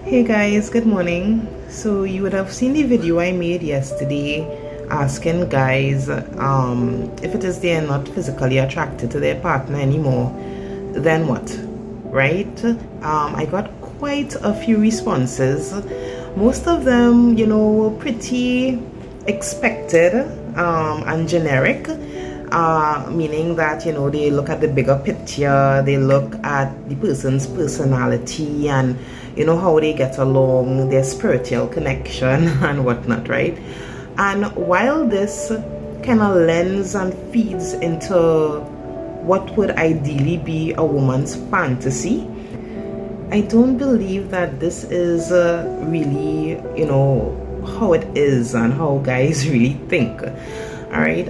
Hey guys, good morning. So you would have seen the video I made yesterday asking guys if it is they are not physically attracted to their partner anymore, then what? Right? I got quite a few responses. Most of them, were pretty expected and generic, meaning that they look at the bigger picture, they look at the person's personality and how they get along, their spiritual connection and whatnot, right? And while this kind of lends and feeds into what would ideally be a woman's fantasy, I don't believe that this is really how it is and how guys really think. All right.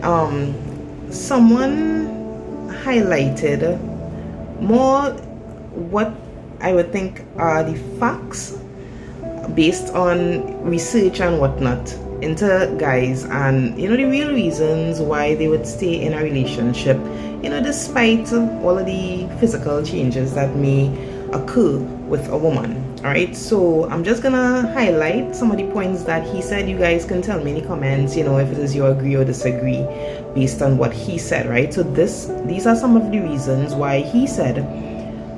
Someone highlighted more what I would think are the facts based on research and whatnot into guys, and the real reasons why they would stay in a relationship, despite all of the physical changes that may occur with a woman. All right, so I'm just gonna highlight some of the points that he said. You guys can tell me in the comments, if it is you agree or disagree based on what he said, right? So these are some of the reasons why he said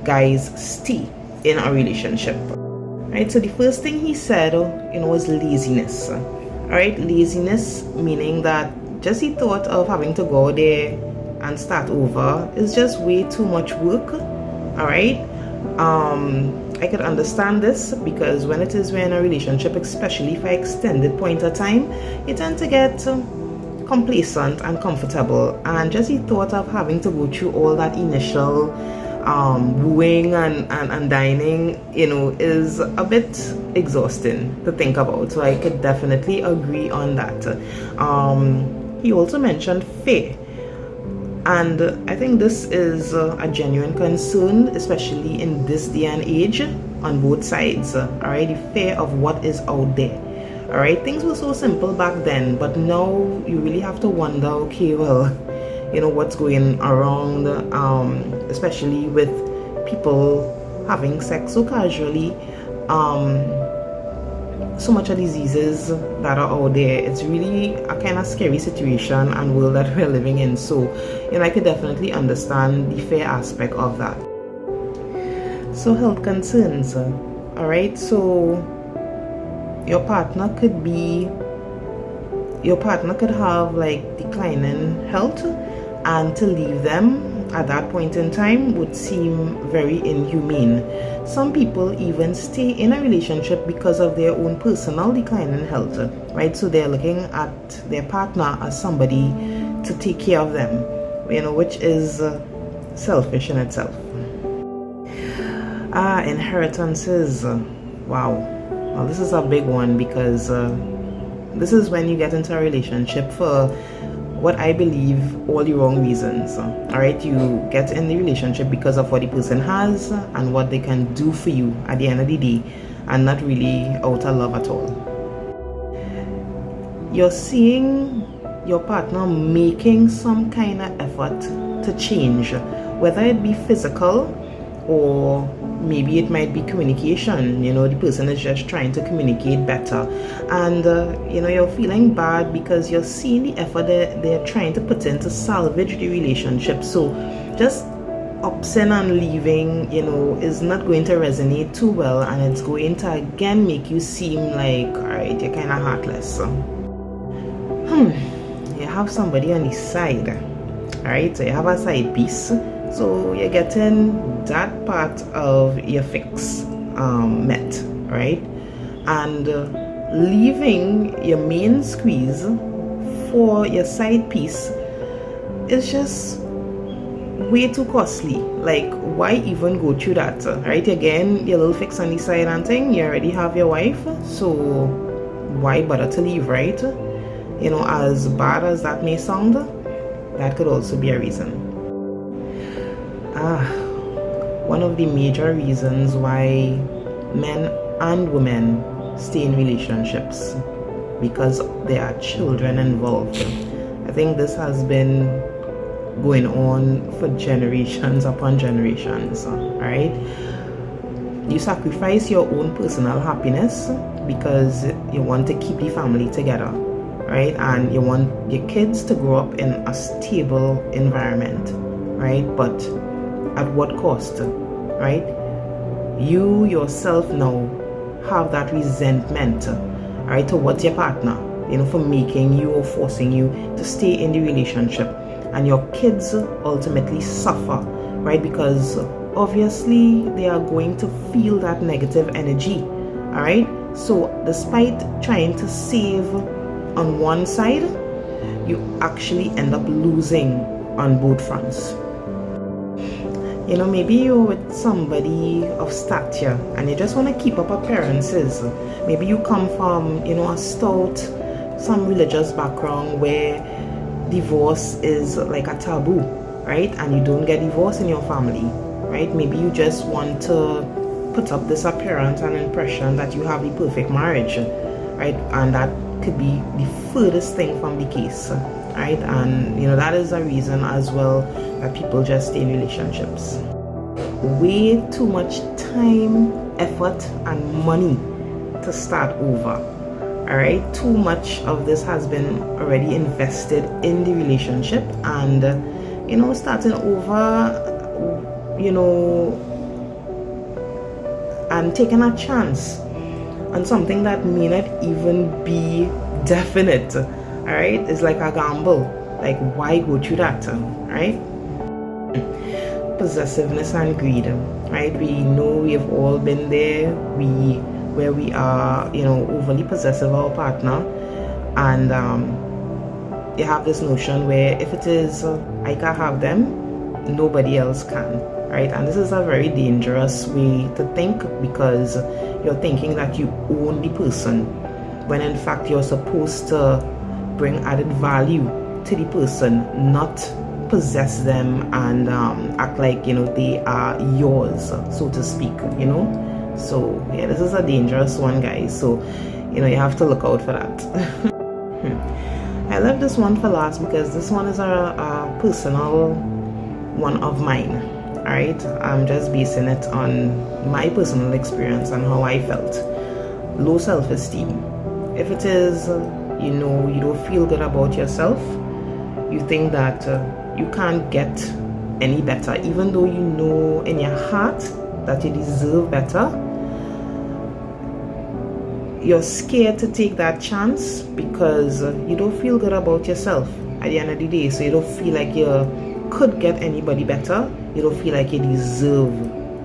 guys stay in a relationship. Right, so the first thing he said, was laziness. All right, laziness meaning that just the thought of having to go there and start over is just way too much work. All right, I could understand this because when we're in a relationship, especially for an extended point of time, you tend to get complacent and comfortable, and just the thought of having to go through all that initial wooing and dining, is a bit exhausting to think about. So I could definitely agree on that. He also mentioned fear, and I think this is a genuine concern, especially in this day and age on both sides. All right, the fear of what is out there. All right, things were so simple back then, but now you really have to wonder, okay, well, what's going around, especially with people having sex so casually. So much of diseases that are out there. It's really a kind of scary situation and world that we're living in. So, I could definitely understand the fear aspect of that. So, health concerns. All right, so your partner could have like declining health, and to leave them at that point in time would seem very inhumane. Some people even stay in a relationship because of their own personal declining health, right? So they're looking at their partner as somebody to take care of them, which is selfish in itself. Inheritances. Wow. Well, this is a big one because this is when you get into a relationship for what I believe all the wrong reasons. All right, you get in the relationship because of what the person has and what they can do for you at the end of the day, and not really out of love at all. You're seeing your partner making some kind of effort to change, whether it be physical or maybe it might be communication. The person is just trying to communicate better, and you're feeling bad because you're seeing the effort they're trying to put in to salvage the relationship. So just upset and leaving is not going to resonate too well, and it's going to again make you seem like, all right, you're kind of heartless. You have somebody on the side. All right, so you have a side piece. So you're getting that part of your fix met, right? And leaving your main squeeze for your side piece is just way too costly. Like, why even go through that, right? Again, your little fix on the side and thing, you already have your wife, so why bother to leave, right? As bad as that may sound, that could also be a reason. One of the major reasons why men and women stay in relationships, because there are children involved. I think this has been going on for generations upon generations, right? you sacrifice your own personal happiness because you want to keep the family together, right? And you want your kids to grow up in a stable environment, right? But at what cost, right? You yourself now have that resentment, right, towards your partner, for making you or forcing you to stay in the relationship. And your kids ultimately suffer, right? Because obviously they are going to feel that negative energy, all right? So despite trying to save on one side, you actually end up losing on both fronts. Maybe you're with somebody of stature and you just want to keep up appearances. Maybe you come from, a stout, some religious background where divorce is like a taboo, right? And you don't get divorced in your family, right? Maybe you just want to put up this appearance and impression that you have the perfect marriage, right? And that could be the furthest thing from the case, right? And that is a reason as well that people just stay in relationships. Way too much time, effort, and money to start over. All right, too much of this has been already invested in the relationship, and starting over, and taking a chance on something that may not even be definite. All right, it's like a gamble. Like, why go through that, right? Possessiveness and greed, right? We know we've all been there. Where we are, overly possessive of our partner, and you have this notion where if it is I can have them, nobody else can, right? And this is a very dangerous way to think, because you're thinking that you own the person, when in fact you're supposed to bring added value to the person, not possess them and act like they are yours, so to speak. So yeah, this is a dangerous one, guys. So you have to look out for that. I left this one for last because this one is a personal one of mine. All right, I'm just basing it on my personal experience and how I felt. Low self-esteem. If it is you don't feel good about yourself, you think that you can't get any better, even though you know in your heart that you deserve better. You're scared to take that chance because you don't feel good about yourself at the end of the day. So you don't feel like you could get anybody better. You don't feel like you deserve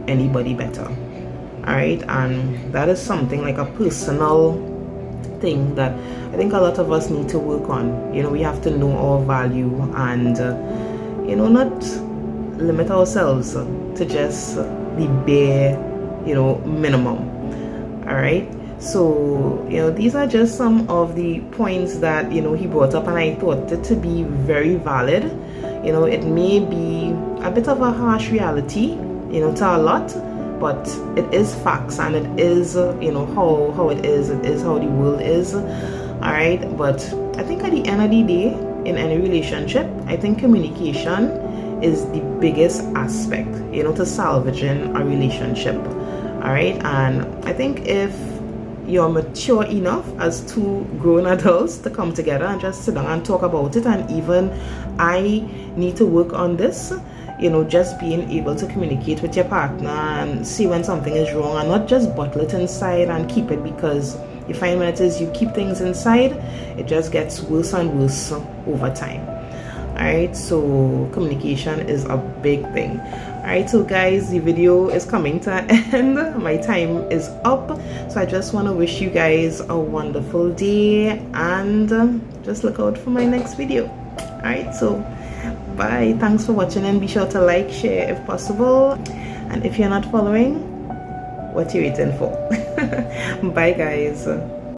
anybody better. All right, and that is something like a personal thing that I think a lot of us need to work on. We have to know our value and not limit ourselves to just the bare minimum. All right, so these are just some of the points that he brought up, and I thought it to be very valid. It may be a bit of a harsh reality to a lot, but it is facts, and it is how it is how the world is. All right, but I think at the end of the day, in any relationship, I think communication is the biggest aspect to salvaging a relationship. All right, and I think if you're mature enough as two grown adults to come together and just sit down and talk about it, and even I need to work on this, just being able to communicate with your partner and see when something is wrong, and not just bottle it inside and keep it, because you find when it is you keep things inside, it just gets worse and worse over time. All right, so communication is a big thing. All right, so guys, the video is coming to an end. My time is up, so I just want to wish you guys a wonderful day, and just look out for my next video. All right, so bye, thanks for watching, and be sure to like, share if possible, and if you're not following, what you waiting for? Bye guys.